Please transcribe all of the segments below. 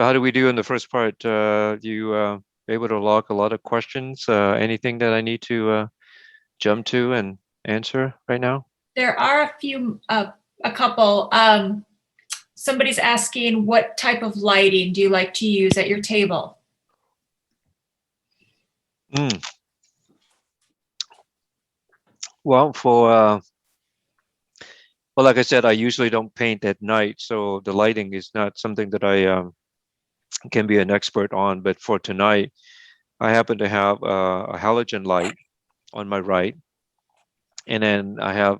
How do we do in the first part? You able to log a lot of questions? Anything that I need to jump to and answer right now? There are a couple. Somebody's asking, what type of lighting do you like to use at your table? Mm. Well, well, like I said, I usually don't paint at night, so the lighting is not something that I can be an expert on. But for tonight, I happen to have a halogen light on my right, and then I have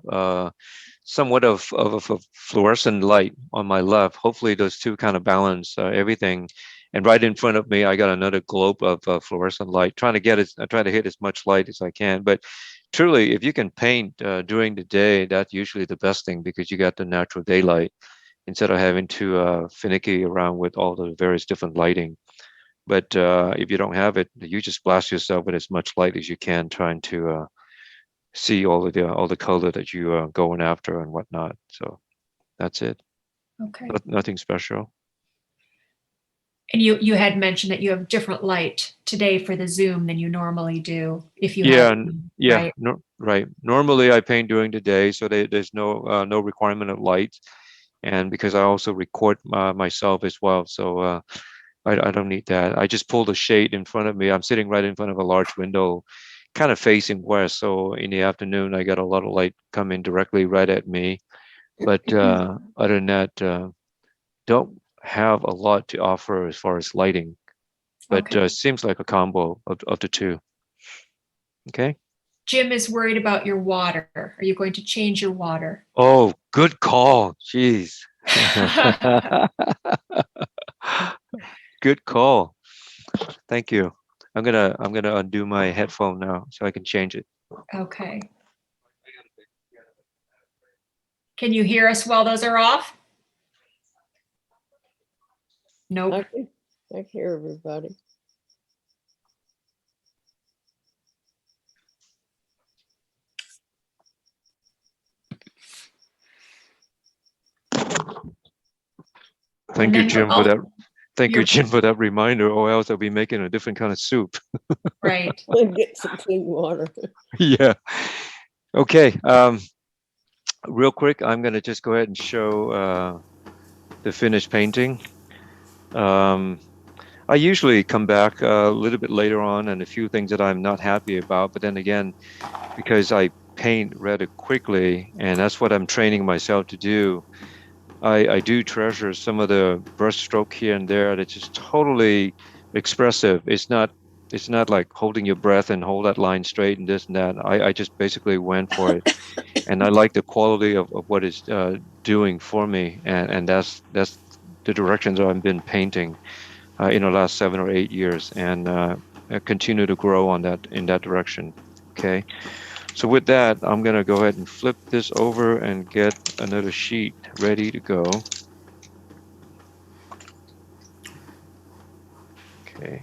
somewhat of a fluorescent light on my left. Hopefully, those two kind of balance everything. And right in front of me, I got another globe of fluorescent light, trying to get it, try to hit as much light as I can. But truly, if you can paint during the day, that's usually the best thing because you got the natural daylight instead of having to finicky around with all the various different lighting. But if you don't have it, you just blast yourself with as much light as you can, trying to see all the color that you are going after and whatnot. So that's it. Okay. Nothing special. And you had mentioned that you have different light today for the Zoom than you normally do if you have, Yeah, yeah, right? no, right. Normally I paint during the day, so there's no requirement of light, and because I also record myself as well, so I don't need that. I just pull the shade in front of me. I'm sitting right in front of a large window, kind of facing west, so in the afternoon I got a lot of light coming directly right at me. But other than that, don't have a lot to offer as far as lighting, but Okay. seems like a combo of the two. Okay. Jim is worried about your water. Are you going to change your water? Oh, good call. Jeez. Good call. Thank you. I'm gonna undo my headphone now so I can change it. Okay. Can you hear us while those are off? Nope. I can hear everybody. Thank And you, then Jim, for that. Thank you, you're Jim, for that reminder, or else I'll be making a different kind of soup. right. Get some clean water. Yeah. Okay. Real quick, I'm gonna just go ahead and show the finished painting. Um, I usually come back a little bit later on and a few things that I'm not happy about, but then again, because I paint rather quickly, and that's what I'm training myself to do. I do treasure some of the brushstroke here and there that's just totally expressive. It's not like holding your breath and hold that line straight and this and that. I just basically went for it, and I like the quality of what it's doing for me, and that's the directions I've been painting in the last 7 or 8 years, and I continue to grow on that in that direction. Okay. So with that, I'm going to go ahead and flip this over and get another sheet ready to go. Okay.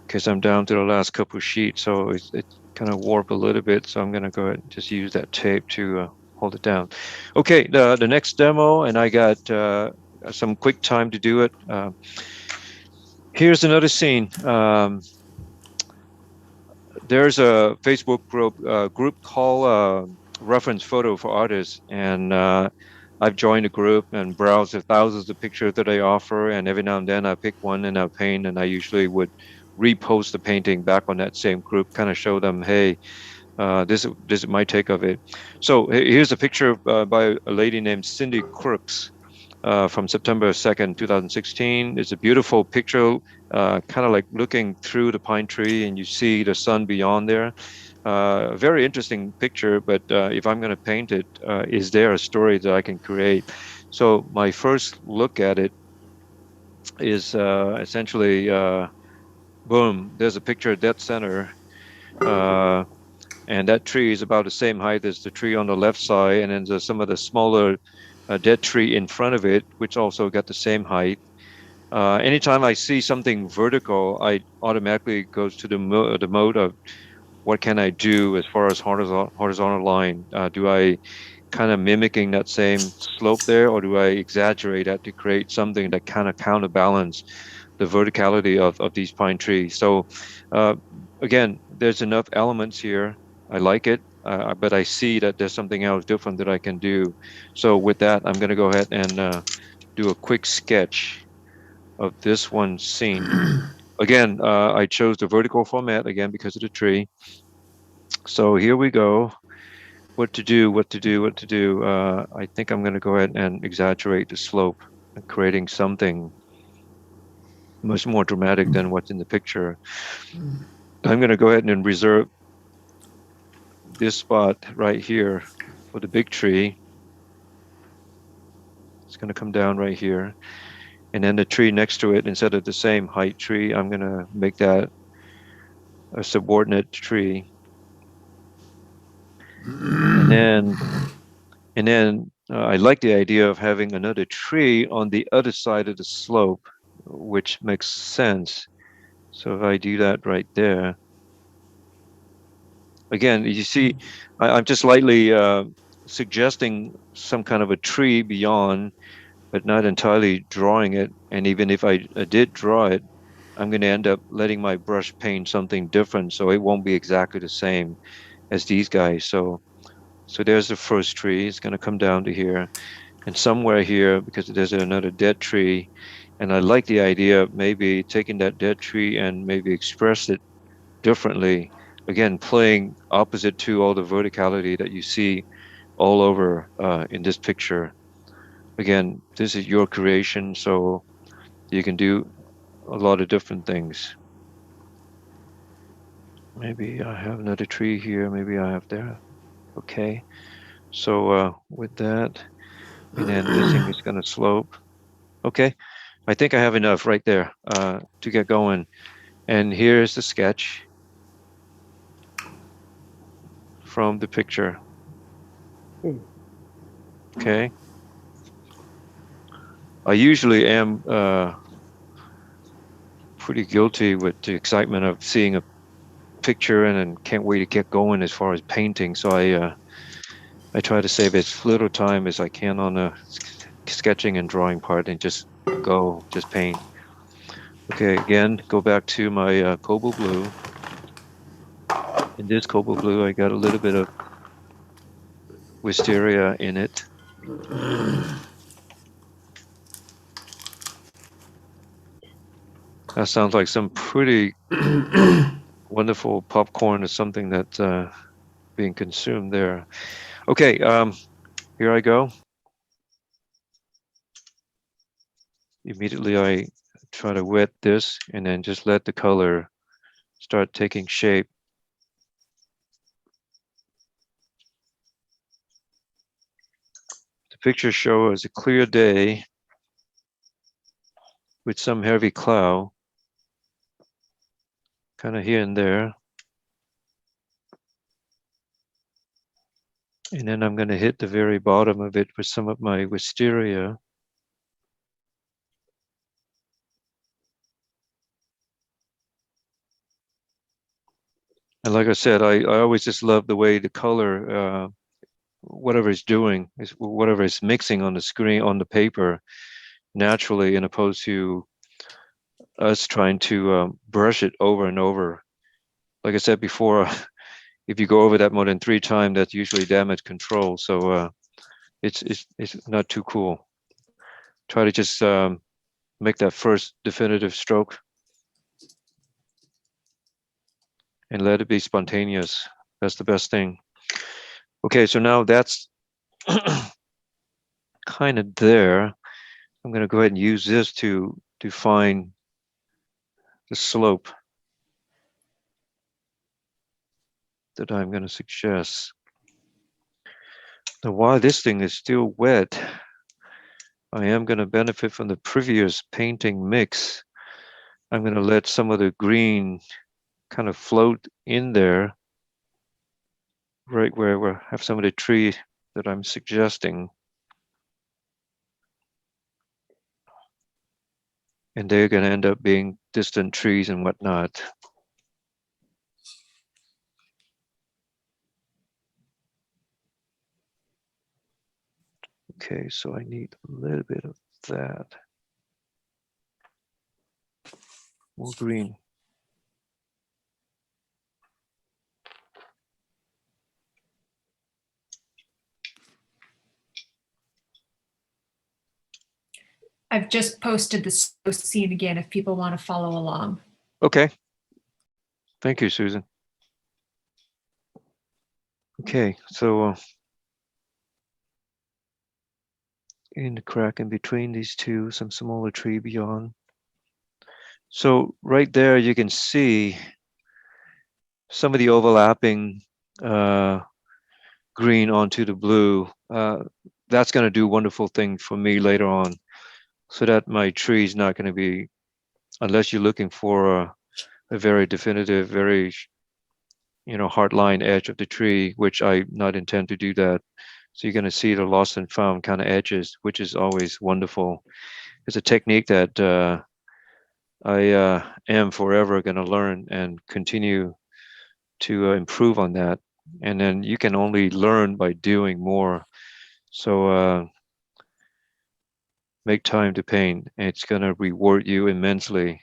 Because I'm down to the last couple of sheets, so it's kind of warped a little bit. So I'm going to go ahead and just use that tape to hold it down. Okay, the next demo, and I got some quick time to do it. Here's another scene. There's a Facebook group called Reference Photo for Artists, and I've joined the group and browsed the thousands of pictures that they offer, and every now and then I pick one and I paint, and I usually would repost the painting back on that same group, kind of show them, hey, this is my take of it. So here's a picture by a lady named Cindy Crooks from September 2nd, 2016. It's a beautiful picture, kind of like looking through the pine tree and you see the sun beyond there. Very interesting picture, but if I'm going to paint it, is there a story that I can create? So my first look at it is essentially, boom, there's a picture of dead center. Uh, and that tree is about the same height as the tree on the left side, and then there's some of the smaller dead tree in front of it, which also got the same height. Anytime I see something vertical, I automatically goes to the mode of what can I do as far as horizontal line? Do I kind of mimicking that same slope there, or do I exaggerate that to create something that kind of counterbalance the verticality of these pine trees? So uh, again, there's enough elements here. I like it, but I see that there's something else different that I can do. So with that, I'm going to go ahead and do a quick sketch of this one scene. Again, I chose the vertical format again because of the tree. So here we go. What to do, what to do, what to do. I think I'm going to go ahead and exaggerate the slope and creating something much more dramatic than what's in the picture. I'm going to go ahead and reserve this spot right here for the big tree. It's going to come down right here. And then the tree next to it, instead of the same height tree, I'm going to make that a subordinate tree. And then I like the idea of having another tree on the other side of the slope, which makes sense. So if I do that right there, again, you see, I'm just lightly suggesting some kind of a tree beyond, but not entirely drawing it. And even if I did draw it, I'm going to end up letting my brush paint something different, so it won't be exactly the same as these guys. So there's the first tree. It's going to come down to here, and somewhere here, because there's another dead tree, and I like the idea of maybe taking that dead tree and maybe express it differently. Again, playing opposite to all the verticality that you see all over in this picture. Again, this is your creation, so you can do a lot of different things. Maybe I have another tree here. Maybe I have there. Okay. So with that, and then this thing is going to slope. Okay. I think I have enough right there to get going. And here's the sketch from the picture. Okay. I usually am pretty guilty with the excitement of seeing a picture and then can't wait to get going as far as painting. So I try to save as little time as I can on the sketching and drawing part and just just paint. Okay, again, go back to my cobalt blue. In this cobalt blue, I got a little bit of wisteria in it. That sounds like some pretty wonderful popcorn or something that's being consumed there. Okay, here I go. Immediately I try to wet this and then just let the color start taking shape. The picture shows a clear day with some heavy cloud kind of here and there. And then I'm going to hit the very bottom of it with some of my wisteria. And like I said, I always just love the way the color, whatever it's doing, whatever it's mixing on the screen, on the paper, naturally, in opposed to us trying to brush it over and over. Like I said before, if you go over that more than 3 times, that's usually damage control. So it's not too cool. Try to just make that first definitive stroke and let it be spontaneous. That's the best thing. Okay, so now that's kind of there. I'm going to go ahead and use this to define the slope that I'm going to suggest. Now, while this thing is still wet, I am going to benefit from the previous painting mix. I'm going to let some of the green kind of float in there, right where we have some of the tree that I'm suggesting. And they're going to end up being distant trees and whatnot. Okay, so I need a little bit of that. More green. I've just posted this scene again if people want to follow along. Okay. Thank you, Susan. Okay, so in the crack in between these two, some smaller tree beyond. So right there, you can see some of the overlapping green onto the blue. That's going to do wonderful thing for me later on, so that my tree is not going to be, unless you're looking for a very definitive, very hard line edge of the tree, which I not intend to do that. So you're going to see the lost and found kind of edges, which is always wonderful. It's a technique that I am forever going to learn and continue to improve on that. And then you can only learn by doing more. So make time to paint. It's going to reward you immensely.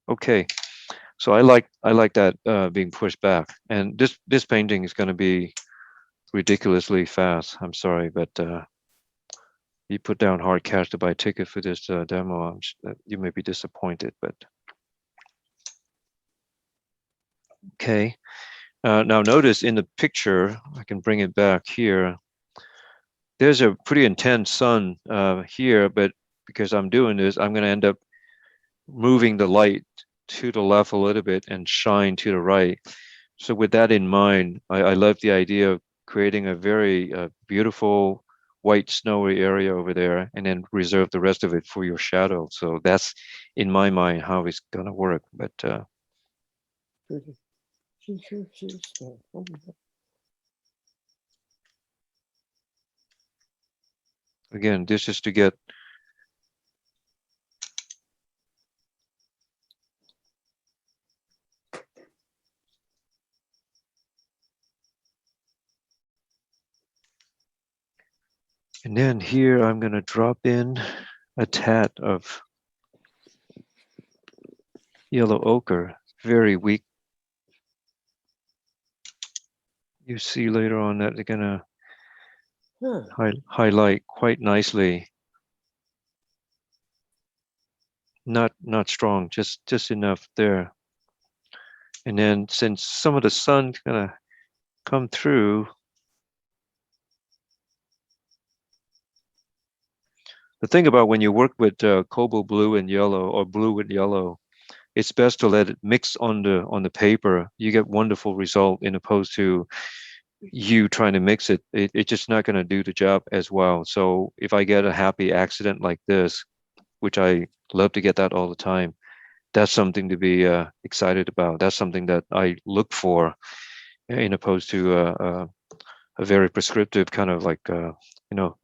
Okay, so I like that being pushed back. And this painting is going to be ridiculously fast. I'm sorry, but you put down hard cash to buy a ticket for this demo. You may be disappointed, but okay. Now notice in the picture, I can bring it back here. There's a pretty intense sun here, but because I'm doing this, I'm going to end up moving the light to the left a little bit and shine to the right. So with that in mind, I love the idea of creating a very beautiful white snowy area over there and then reserve the rest of it for your shadow. So that's in my mind how it's going to work. But Pretty. She stuff. Oh, again, this is to get and then here I'm going to drop in a tad of yellow ochre, very weak. You see later on that they're going to huh. highlight quite nicely. Not strong, just enough there. And then since some of the sun's going to come through, the thing about when you work with cobalt blue and yellow or blue with yellow, it's best to let it mix on the paper. You get wonderful result in opposed to you trying to mix it. It's just not going to do the job as well. So if I get a happy accident like this, which I love to get that all the time, that's something to be excited about. That's something that I look for in opposed to a very prescriptive kind of like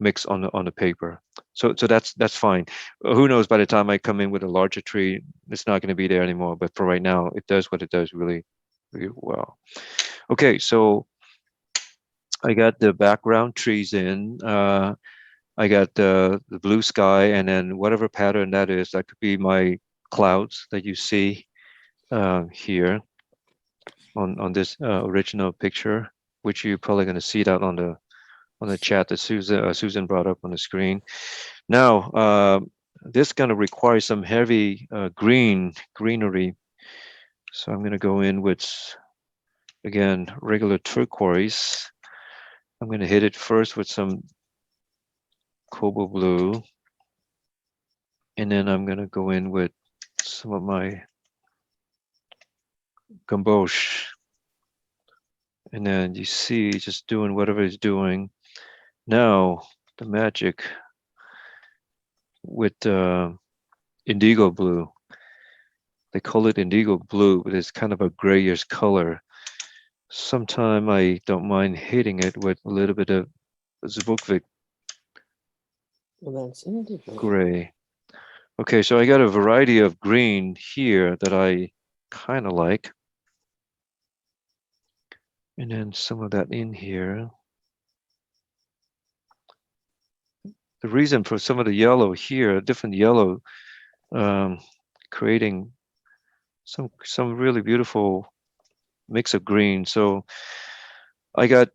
mix on the paper. So that's fine. Who knows, by the time I come in with a larger tree, it's not going to be there anymore. But for right now, it does what it does really, really well. Okay, so I got the background trees in. I got the blue sky, and then whatever pattern that is, that could be my clouds that you see here on this original picture, which you're probably going to see that on the chat that Susan brought up on the screen. Now, this going to require some heavy greenery. So I'm going to go in with, again, regular turquoise. I'm going to hit it first with some cobalt blue. And then I'm going to go in with some of my gamboge. And then you see just doing whatever it's doing. Now, the magic with indigo blue. They call it indigo blue, but it's kind of a grayish color. Sometime I don't mind hitting it with a little bit of Zbukvik Well, that's indigo. gray. Okay, so I got a variety of green here that I kind of like. And then some of that in here. the reason for some of the yellow here, different yellow, creating some really beautiful mix of green. So I got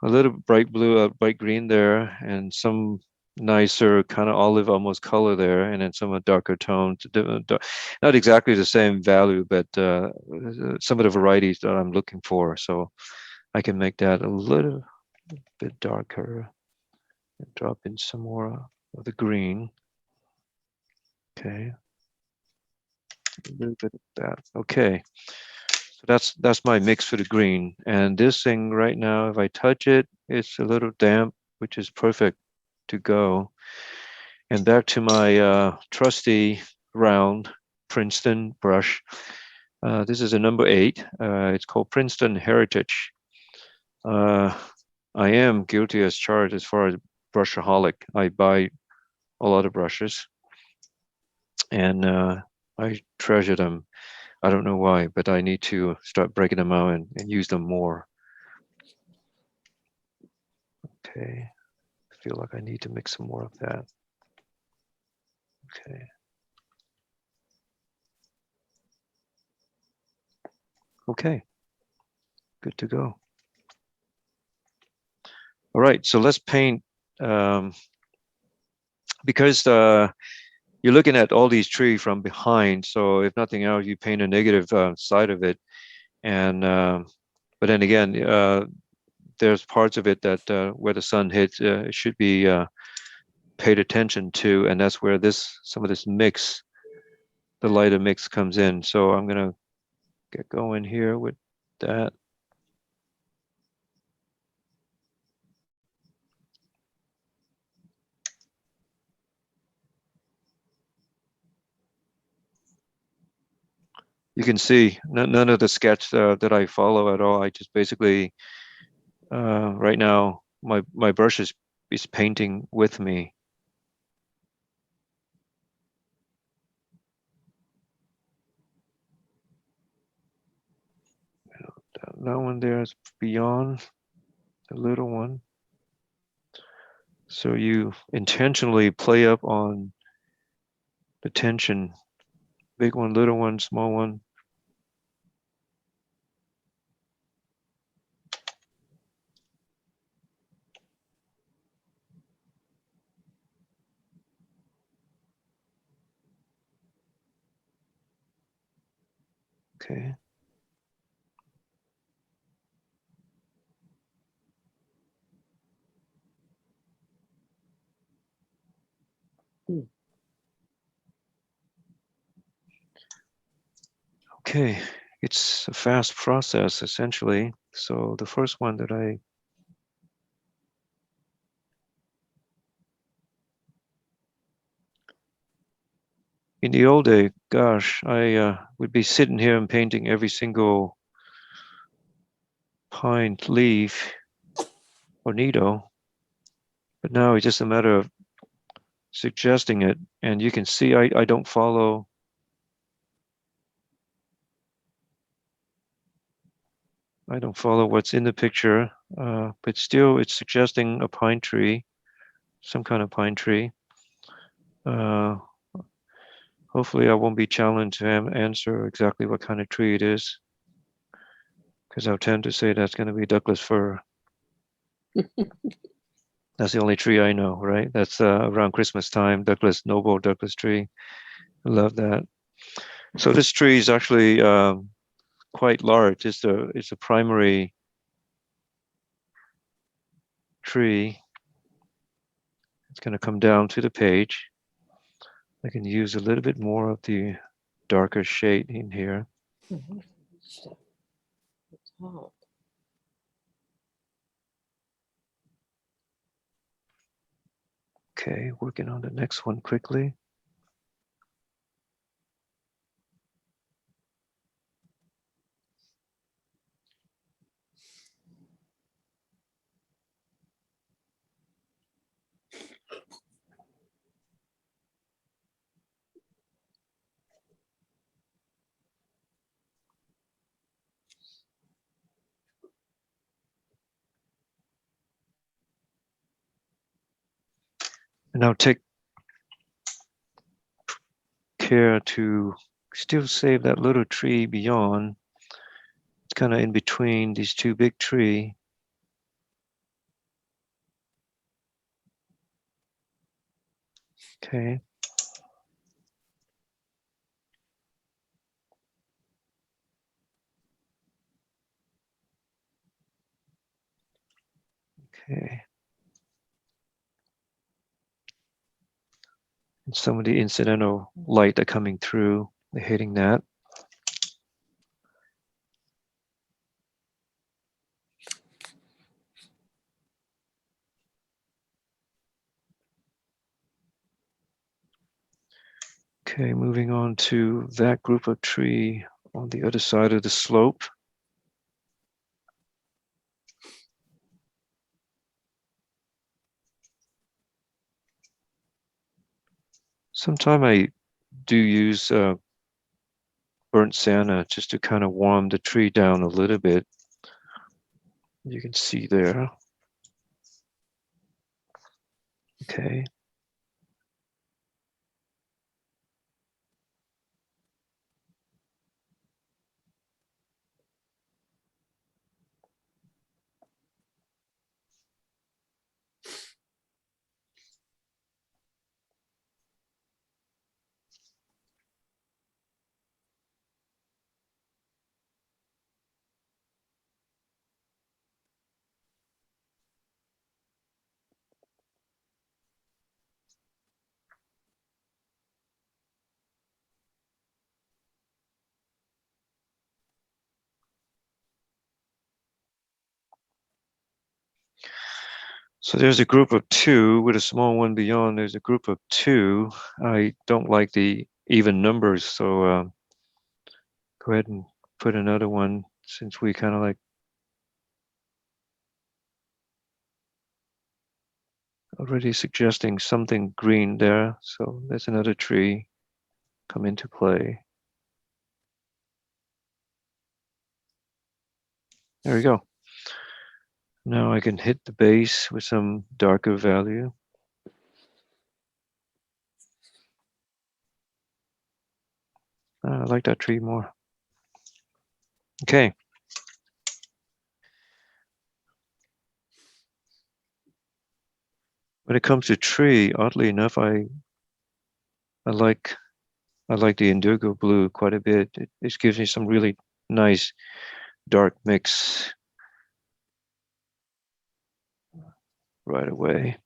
a little bright blue, bright green there, and some nicer kind of olive almost color there, and then some darker tones. Not exactly the same value, but some of the varieties that I'm looking for. So I can make that a little bit darker and drop in some more of the green. Okay, a little bit of that. Okay, so that's my mix for the green. And this thing right now, if I touch it, it's a little damp, which is perfect to go. And back to my trusty round Princeton brush. This is a number 8. It's called Princeton Heritage. I am guilty as charged as far as brushaholic. I buy a lot of brushes, and I treasure them. I don't know why, but I need to start breaking them out and use them more. Okay, I feel like I need to mix some more of that. Okay. Okay, good to go. All right, so let's paint, because you're looking at all these trees from behind. So if nothing else, you paint a negative side of it. And but then again, there's parts of it that where the sun hits, it should be paid attention to, and that's where some of this mix, the lighter mix comes in. So I'm gonna get going here with that. You can see none of the sketch that I follow at all. I just basically, right now, my brush is painting with me. That one there is beyond the little one. So you intentionally play up on the tension. Big one, little one, small one. Okay. Okay, it's a fast process essentially. So the first one that in the old day, gosh, I would be sitting here and painting every single pine leaf or needle, but now it's just a matter of suggesting it, and you can see I don't follow. I don't follow what's in the picture, but still it's suggesting a pine tree, some kind of pine tree. Hopefully I won't be challenged to answer exactly what kind of tree it is, because I'll tend to say that's going to be Douglas fir. That's the only tree I know, right? That's around Christmas time, Douglas, noble Douglas tree. I love that. So this tree is actually quite large. It's a primary tree. It's going to come down to the page. I can use a little bit more of the darker shade in here. Okay, working on the next one quickly. now take care to still save that little tree beyond. It's kind of in between these two big trees. Okay. Okay. And some of the incidental light that coming through, they're hitting that. Okay, moving on to that group of tree on the other side of the slope. Sometimes I do use burnt sienna just to kind of warm the tree down a little bit. You can see there. Okay. So there's a group of two with a small one beyond. There's a group of two. I don't like the even numbers, so go ahead and put another one since we kind of like already suggesting something green there. So there's another tree come into play. There we go. Now I can hit the base with some darker value. I like that tree more. Okay. When it comes to tree, oddly enough, I like the indigo blue quite a bit. It gives me some really nice dark mix right away.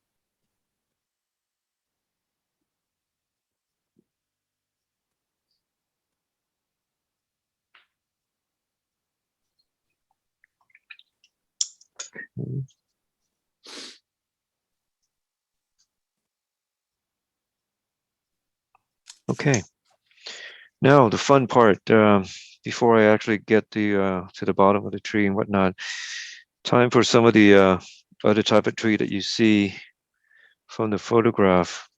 Okay. Now the fun part, before I actually get to the bottom of the tree and whatnot, time for some of the other type of tree that you see from the photograph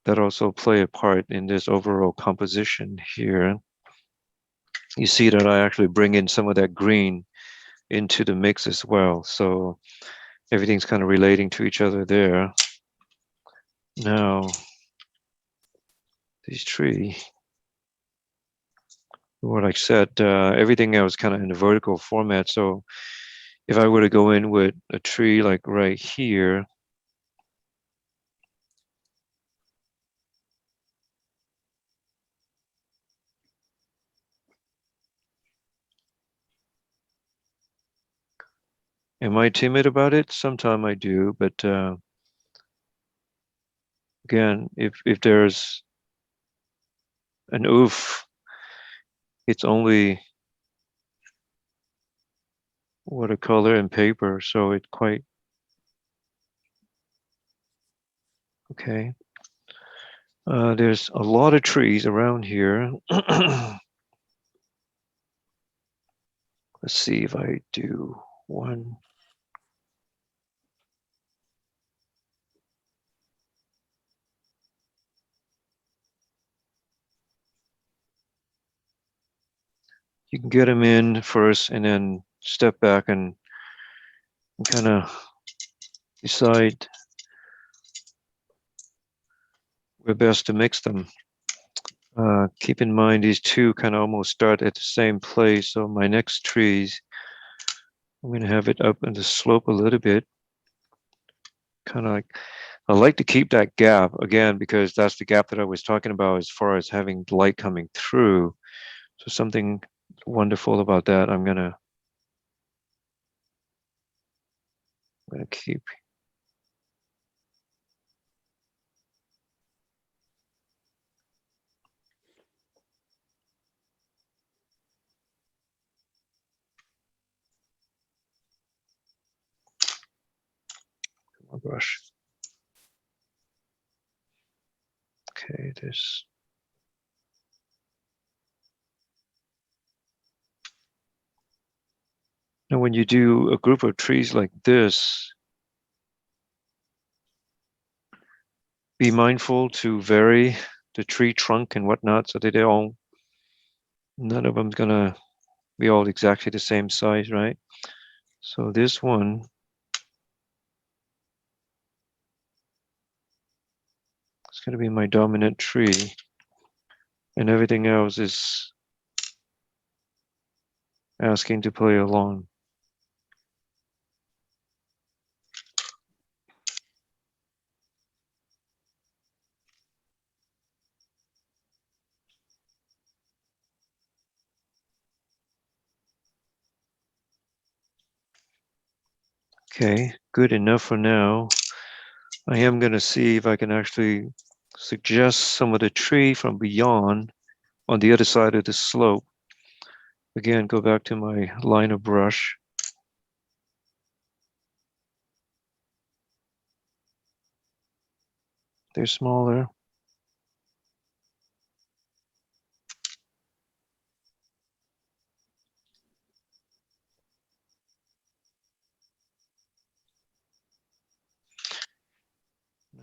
that also play a part in this overall composition here. You see that I actually bring in some of that green into the mix as well. So everything's kind of relating to each other there. Now, these tree, what I said, everything else kind of in the vertical format. So if I were to go in with a tree like right here, am I timid about it? Sometimes I do, but again, if there's an oof, it's only watercolor and paper, so it's quite okay. There's a lot of trees around here. Let's see if I do one. You can get them in first and then step back and kind of decide we're best to mix them. Keep in mind these two kind of almost start at the same place. So my next trees, I'm going to have it up in the slope a little bit. Kind of like, I like to keep that gap again, because that's the gap that I was talking about as far as having light coming through. So something wonderful about that. I'm going to keep. My brush. Okay, this. Now, when you do a group of trees like this, be mindful to vary the tree trunk and whatnot so that none of them's gonna be all exactly the same size, right? So this one, it's gonna be my dominant tree, and everything else is asking to play along. Okay, good enough for now. I am gonna see if I can actually suggest some of the tree from beyond on the other side of the slope. Again, go back to my liner brush. They're smaller.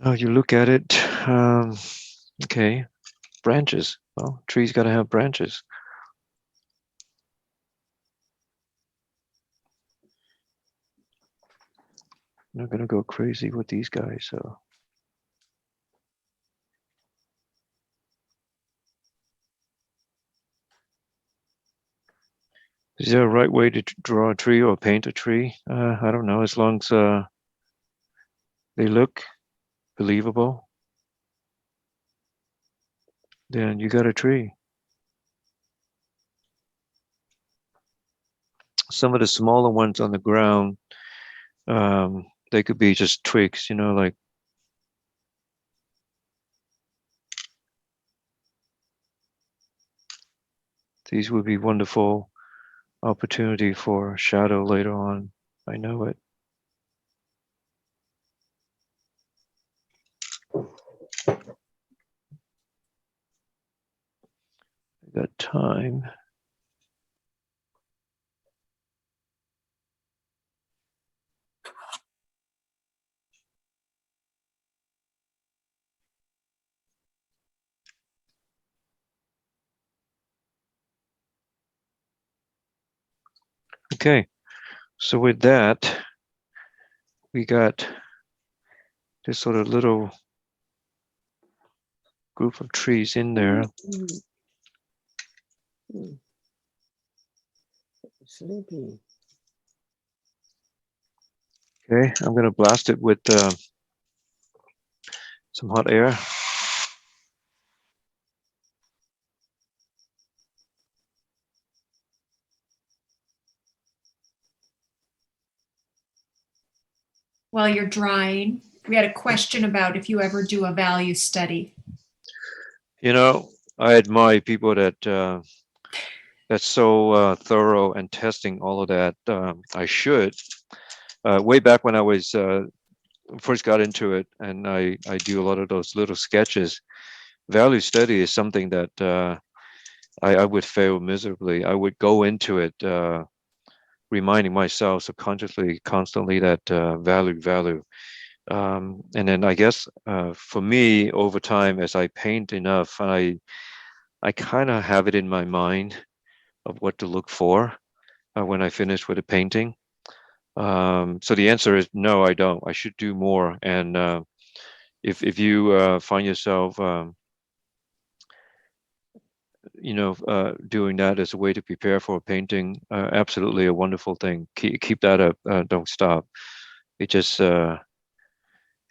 Now you look at it, okay, branches. Well, trees got to have branches. I'm not going to go crazy with these guys, so. Is there a right way to draw a tree or paint a tree? I don't know, as long as they look believable, then you got a tree. Some of the smaller ones on the ground, they could be just twigs, you know, like these would be wonderful opportunity for shadow later on. I know it. I got time. Okay, so with that, we got this sort of little group of trees in there. Sleepy. Okay, I'm going to blast it with some hot air. While you're drying, we had a question about if you ever do a value study. You know, I admire people that that's so thorough and testing all of that. I should. Way back when I was first got into it, and I do a lot of those little sketches. Value study is something that I would fail miserably. I would go into it reminding myself subconsciously constantly that value. And then I guess for me, over time, as I paint enough, I kind of have it in my mind of what to look for when I finish with a painting. So the answer is no, I don't. I should do more. And if you find yourself doing that as a way to prepare for a painting, absolutely a wonderful thing. Keep that up. Don't stop. It just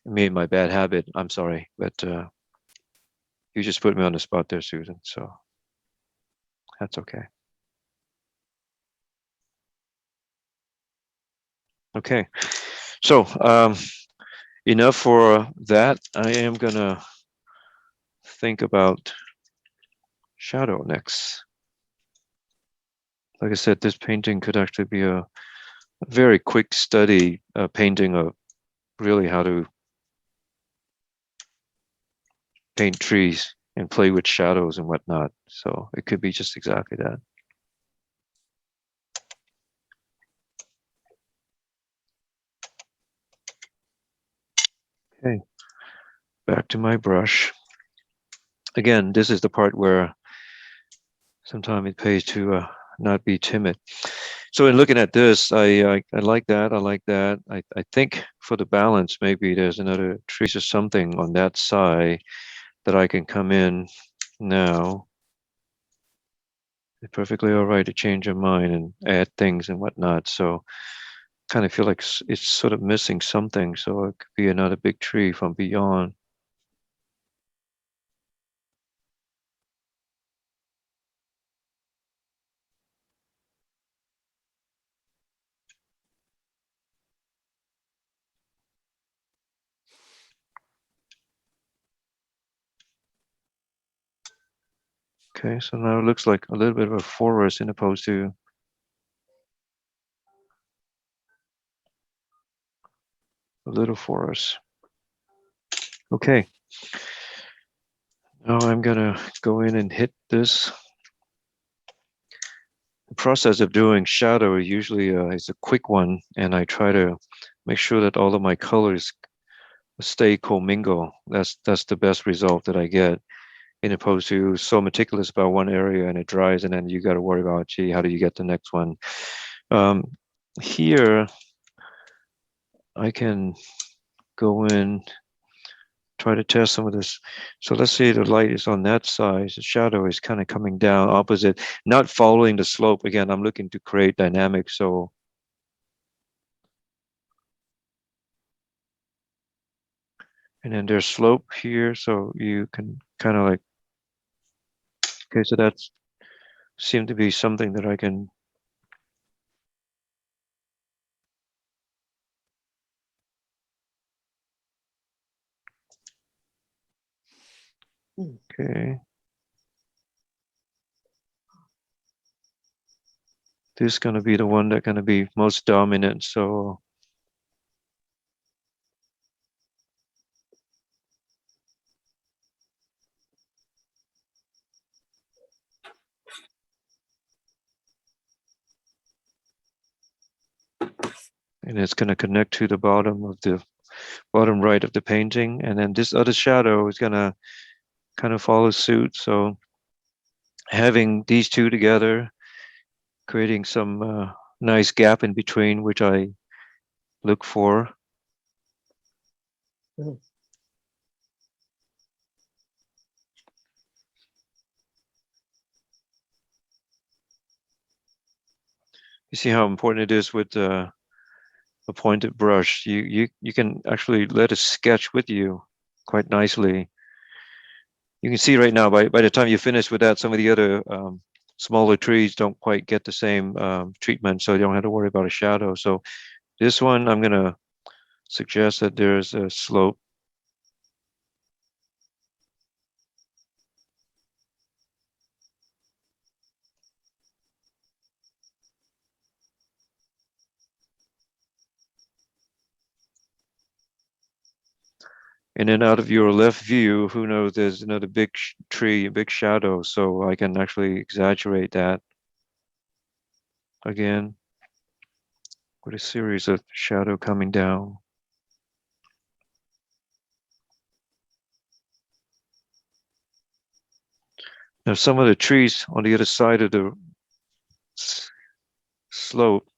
made my bad habit. I'm sorry, but you just put me on the spot there, Susan. So that's okay. Okay. So enough for that. I am gonna think about shadow next. Like I said, this painting could actually be a very quick study painting of really how to paint trees and play with shadows and whatnot. So it could be just exactly that. Okay, back to my brush. Again, this is the part where sometimes it pays to not be timid. So in looking at this, I like that. I like that. I think for the balance, maybe there's another tree or something on that side that I can come in now. It's perfectly all right to change your mind and add things and whatnot. So kind of feel like it's sort of missing something. So it could be another big tree from beyond. Okay, so now it looks like a little bit of a forest in opposed to a little forest. Okay, now I'm gonna go in and hit this. The process of doing shadow usually is a quick one, and I try to make sure that all of my colors stay commingle. That's the best result that I get, in opposed to so meticulous about one area and it dries, and then you got to worry about, gee, how do you get the next one? Um, Here, I can go in, try to test some of this. So let's say the light is on that side, the shadow is kind of coming down opposite, not following the slope. Again, I'm looking to create dynamics. So, and then there's slope here. So you can kind of like, okay, so that's seemed to be something that I can, okay. This is going to be the one that's going to be most dominant. So and it's going to connect to the bottom right of the painting, and then this other shadow is going to kind of follow suit. So having these two together, creating some nice gap in between, which I look for. Mhm. You see how important it is with a pointed brush. You can actually let it sketch with you quite nicely. You can see right now, by the time you finish with that, some of the other smaller trees don't quite get the same treatment, so you don't have to worry about a shadow. So this one, I'm going to suggest that there's a slope. And then out of your left view, who knows, there's another big tree, a big shadow. So I can actually exaggerate that again with a series of shadow coming down. Now, some of the trees on the other side of the slope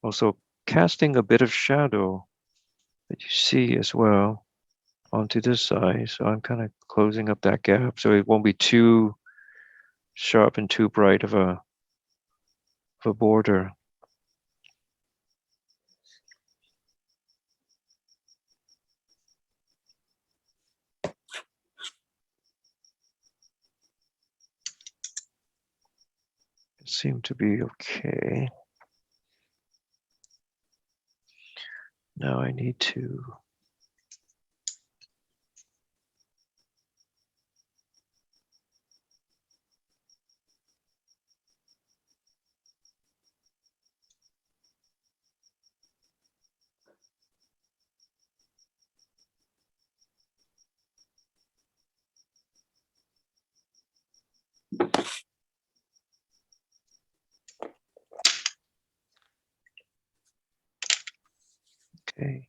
also casting a bit of shadow that you see as well. onto this side. So I'm kind of closing up that gap so it won't be too sharp and too bright of a border. It seemed to be okay. Now I need to okay.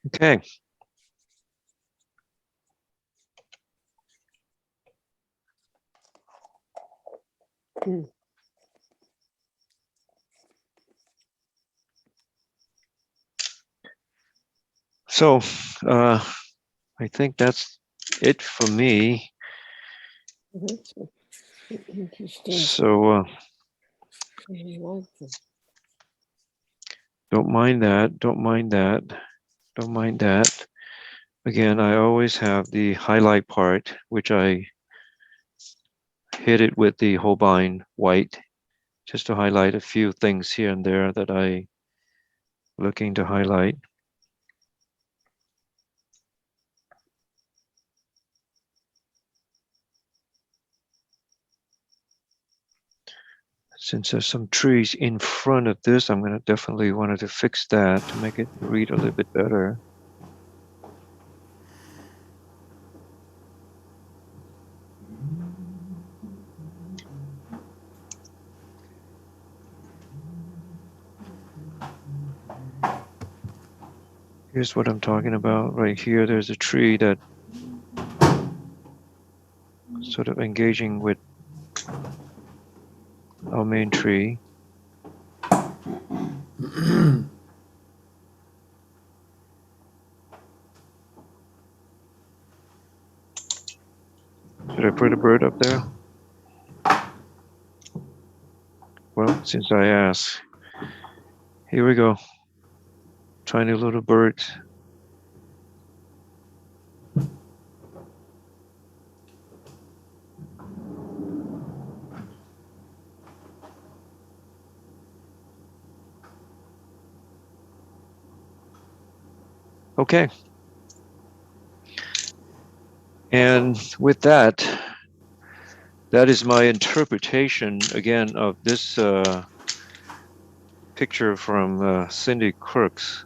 Okay. So I think that's it for me. That's interesting. So I like them. don't mind that. Don't mind that. Don't mind that. Again, I always have the highlight part, which I hit it with the Holbein white, just to highlight a few things here and there that I looking to highlight. Since there's some trees in front of this, I'm gonna definitely wanted to fix that to make it read a little bit better. Here's what I'm talking about. Right here, there's a tree that sort of engaging with our main tree. Should I put a bird up there? Well, since I asked, here we go. Tiny little birds. Okay. And with that, that is my interpretation again of this picture from Cindy Crooks.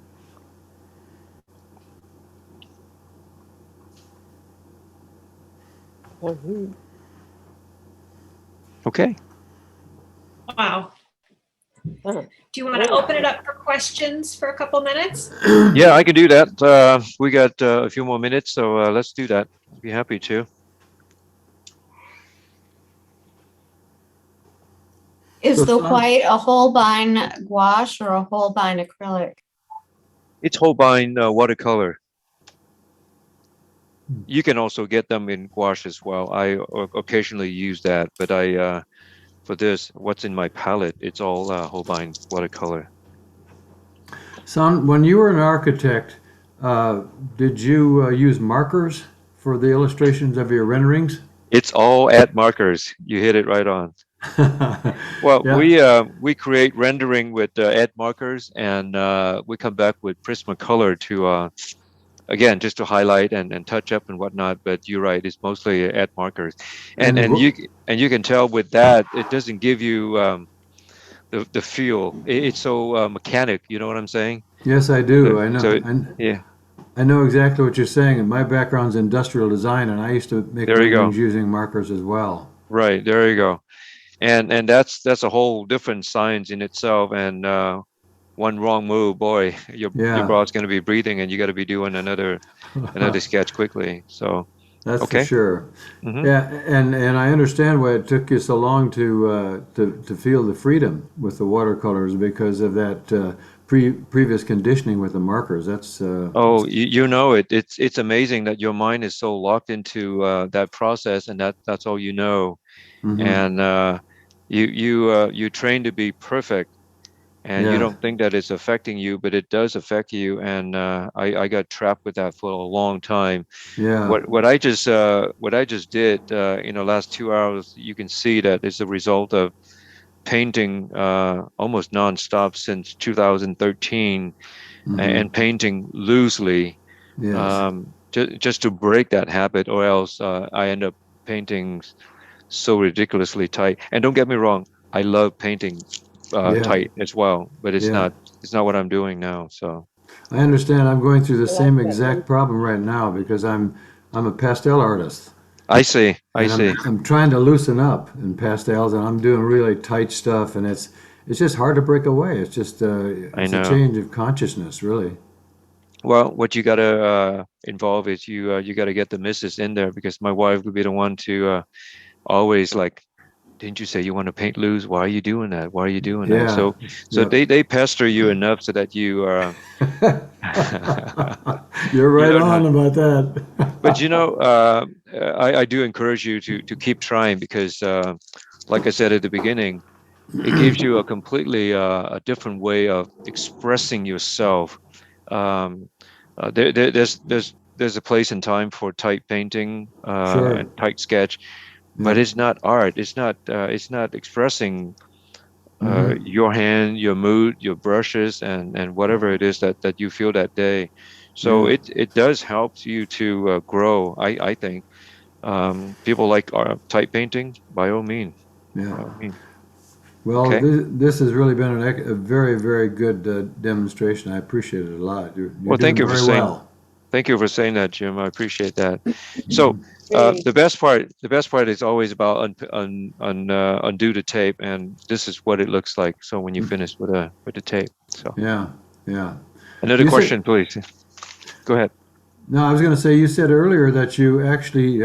Okay. Wow. Huh. Do you want to open it up for questions for a couple minutes? Yeah, I can do that. We got a few more minutes, so let's do that. I'd be happy to. Is So the some- white a Holbein gouache or a Holbein acrylic? It's Holbein watercolor. Hmm. You can also get them in gouache as well. I occasionally use that, but I for this, what's in my palette, it's all Holbein watercolor. Son, when you were an architect, did you use markers for the illustrations of your renderings? It's all at markers. You hit it right on. Well, Yeah. we create rendering with add markers, and we come back with Prismacolor to again just to highlight and touch up and whatnot. But you're right; it's mostly add markers, and you can tell with that it doesn't give you the feel. It's so mechanic. You know what I'm saying? Yes, I do. I know. So yeah, I know exactly what you're saying. And my background's industrial design, and I used to make there you go. renderings using markers as well. Right there you go. And that's a whole different science in itself. And one wrong move, boy, your Yeah. brow's going to be breathing, and you got to be doing another sketch quickly. So That's for okay. sure. Hmm. Yeah, and I understand why it took you so long to feel the freedom with the watercolors because of that previous conditioning with the markers. Oh, you know it. It's amazing that your mind is so locked into that process, and that's all you know. hmm And you train to be perfect, and you Yeah, don't think that it's affecting you, but it does affect you. And I got trapped with that for a long time. yeah. What I just did in the last 2 hours, you can see that it's a result of painting almost nonstop since 2013, hmm and painting loosely, Yes, just to break that habit, or else I end up painting so ridiculously tight. And don't get me wrong, I love painting yeah, tight as well, but yeah. it's not what I'm doing now. So I understand. I'm going through the I like same that loose. exact problem right now because I'm a pastel artist. I And see. I'm trying to loosen up in pastels, and I'm doing really tight stuff, and it's just hard to break away. It's just I it's a know. change of consciousness, really. Well, what you gotta involve is you gotta get the missus in there, because my wife would be the one to always like, didn't you say you want to paint loose? Why are you doing that? Why are you doing that? Yeah, So yep. they pester you enough so that you You're you right learn how. on about But that. I do encourage you to keep trying, because like I said at the beginning, it gives you a completely a different way of expressing yourself. Um, there's a place and time for tight painting Sure. and tight sketch, but Yep. it's not expressing hmm your hand, your mood, your brushes, and whatever it is that you feel that day. So Yeah. it does help you to grow. I think people like tight painting, by all means, Yeah. by all means. Well, Okay. this has really been a very, very good demonstration. I appreciate it a lot. You're Well, doing very well. thank you for saying that, Jim. I appreciate that. So Painting. the best part is always about undo the tape, and this is what it looks like. So when you finish with the tape. So Yeah. Yeah. another You said, question, please. Go ahead. no, I was going to say, you said earlier that you actually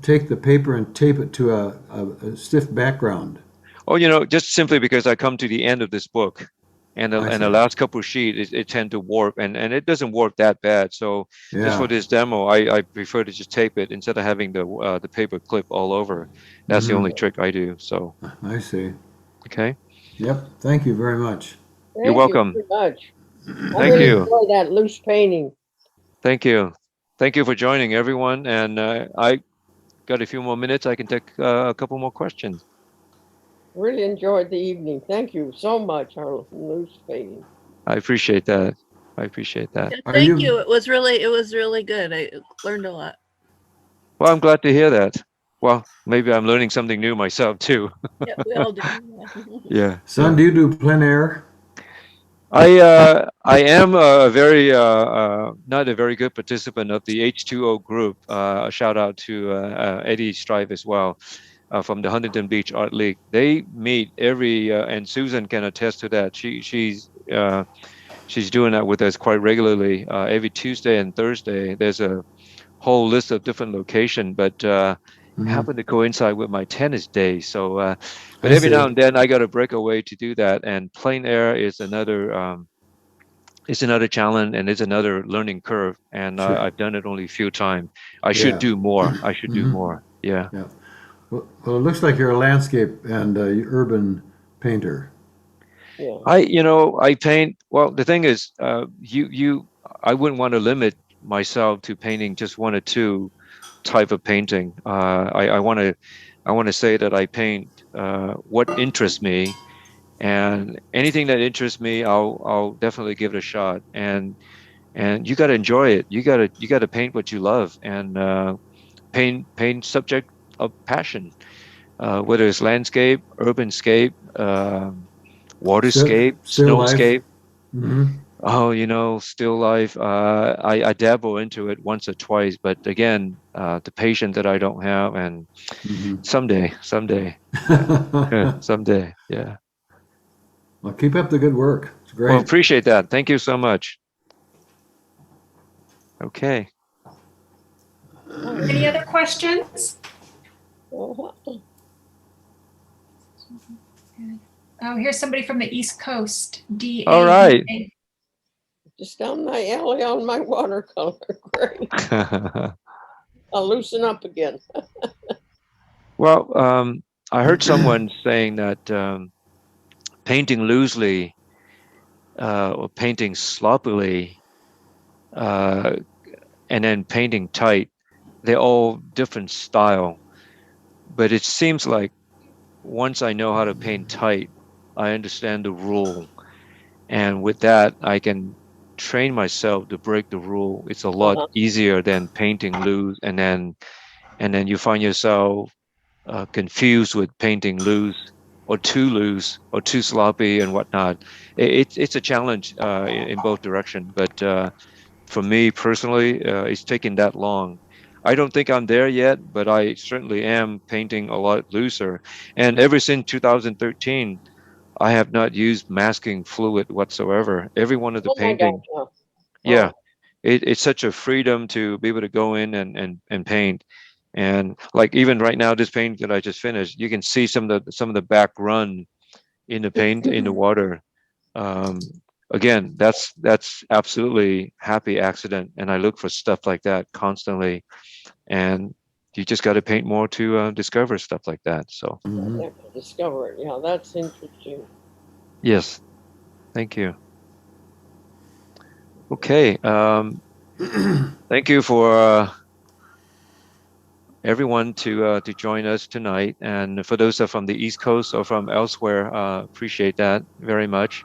take the paper and tape it to a stiff background. Oh, just simply because I come to the end of this book, I the see. last couple of sheets, it tend to warp, and it doesn't warp that bad. So just for Yeah. this demo, I prefer to just tape it instead of having the paper clip all over. That's the hmm only trick I do. So I see. okay, Yep. Thank you very much. you're Thank you welcome. very much. I Thank really you, enjoy that loose painting. thank you, thank you for joining, everyone. And I got a few more minutes. I can take a couple more questions. Really enjoyed the evening. Thank you so much, our loose painting. I appreciate that. I appreciate that. Yeah, Are thank you? you. It was really good. I learned a lot. Well, I'm glad to hear that. Well, maybe I'm learning something new myself too. Yeah, we all do. Yeah, Son, yeah. do you do plein air? I am a very not a very good participant of the H2O group. A shout out to Eddie Strive as well, from the Huntington Beach Art League. They meet every and Susan can attest to that. She's doing that with us quite regularly. Every Tuesday and Thursday, there's a whole list of different locations, but hmm happened to coincide with my tennis day. So, but I every now see. and then I got to break away to do that. And plein air is another challenge, and it's another learning curve. And Sure. I've done it only a few times. I should Yeah. do more. I should do hmm more. Yeah. Yeah. Well, it looks like you're a landscape and urban painter. Yeah. I paint. Well, the thing is, I wouldn't want to limit myself to painting just one or two type of painting. I want to say that I paint what interests me, and anything that interests me, I'll definitely give it a shot. And you got to enjoy it. You got to paint what you love, and paint subject of passion, whether it's landscape, urbanscape, waterscape, Still life. snowscape. hmm Oh, still life. I dabble into it once or twice, but again, the patience that I don't have, and hmm someday, yeah, someday, yeah. Well, keep up the good work. It's Well, Great. appreciate that. Thank you so much. Okay. Any other questions? Uh-huh. Oh, here's somebody from the East Coast. D. All right. Just down my alley on my watercolor. Great. I'll loosen up again. Well, I heard someone saying that painting loosely or painting sloppily and then painting tight, they're all different style. But it seems like once I know how to paint tight, I understand the rule. And with that, I can train myself to break the rule. It's a lot Uh-huh. easier than painting loose, and then you find yourself confused with painting loose or too sloppy and whatnot. It's a challenge in both directions. But for me personally, it's taken that long. I don't think I'm there yet, but I certainly am painting a lot looser. And ever since 2013, I have not used masking fluid whatsoever. Every one of the Oh my painting, gosh. yeah, Oh, it's such a freedom to be able to go in and paint. And like even right now, this paint that I just finished, you can see some of the back run in the paint in the water. Um, Again, that's absolutely happy accident, and I look for stuff like that constantly. And you just got to paint more to discover stuff like that. So I Mhm. have to discover it. Yeah, that's interesting. yes, thank you. Okay, thank you for everyone to join us tonight. And for those that are from the East Coast or from elsewhere, appreciate that very much.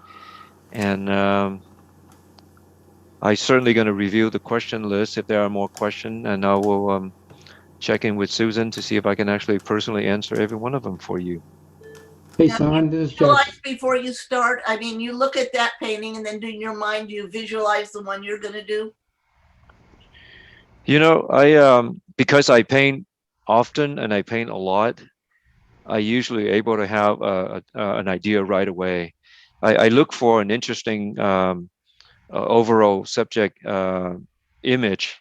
And I certainly going to review the question list if there are more questions, and I will check in with Susan to see if I can actually personally answer every one of them for you. Hey, Now, Son, this is Jeff. visualize before you start. I mean, you look at that painting and then in your mind, you visualize the one you're going to do. You know, I because I paint often and I paint a lot, I usually able to have an idea right away. I look for an interesting overall subject image,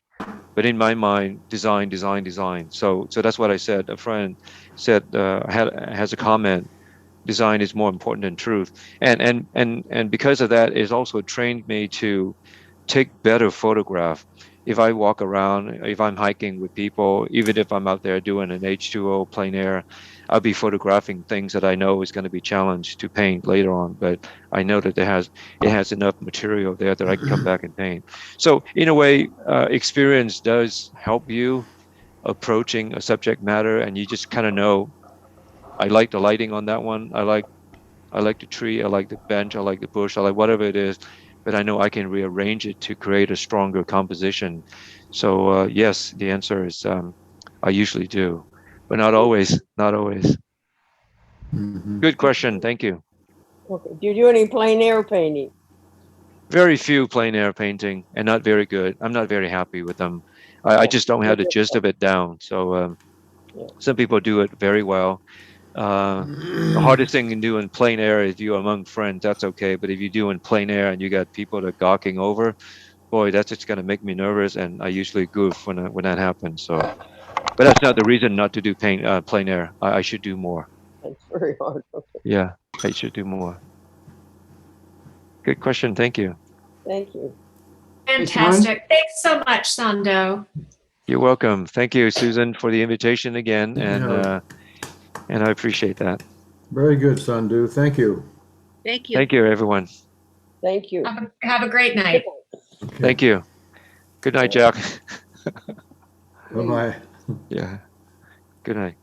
but in my mind, design, design, design. So that's what I said. A friend said has a comment. Design is more important than truth, and because of that, it's also trained me to take better photograph. If I walk around, if I'm hiking with people, even if I'm out there doing an H2O plein air, I'll be photographing things that I know is going to be challenged to paint later on. But I know that it has enough material there that I can come back and paint. So in a way, experience does help you approaching a subject matter, and you just kind of know. I like the lighting on that one. I like the tree, I like the bench, I like the bush, I like whatever it is, but I know I can rearrange it to create a stronger composition. So yes, the answer is I usually do, but not always, not always. Mhm. Good question, thank you. Okay. Do you do any plein air painting? Very few plein air painting and not very good. I'm not very happy with them. I Oh, just don't have the gist of it down. So yeah. some people do it very well. The hardest thing you can do in plein air is you among friends, that's okay. But if you do in plein air and you got people that are gawking over, boy, that's just gonna make me nervous, and I usually goof when that happens. So, but that's not the reason not to do plein air. I should do more. That's very hard. Okay. Yeah, I should do more. Good question. Thank you. Thank you. Fantastic. Thanks so much, Sando. You're welcome. Thank you, Susan, for the invitation again, Yeah. and I appreciate that. Very good, Sandu. Thank you. Thank you. Thank you, everyone. Thank you. Have a great night. Okay. Thank you. Good night, Jack. Bye-bye. Yeah. Good night.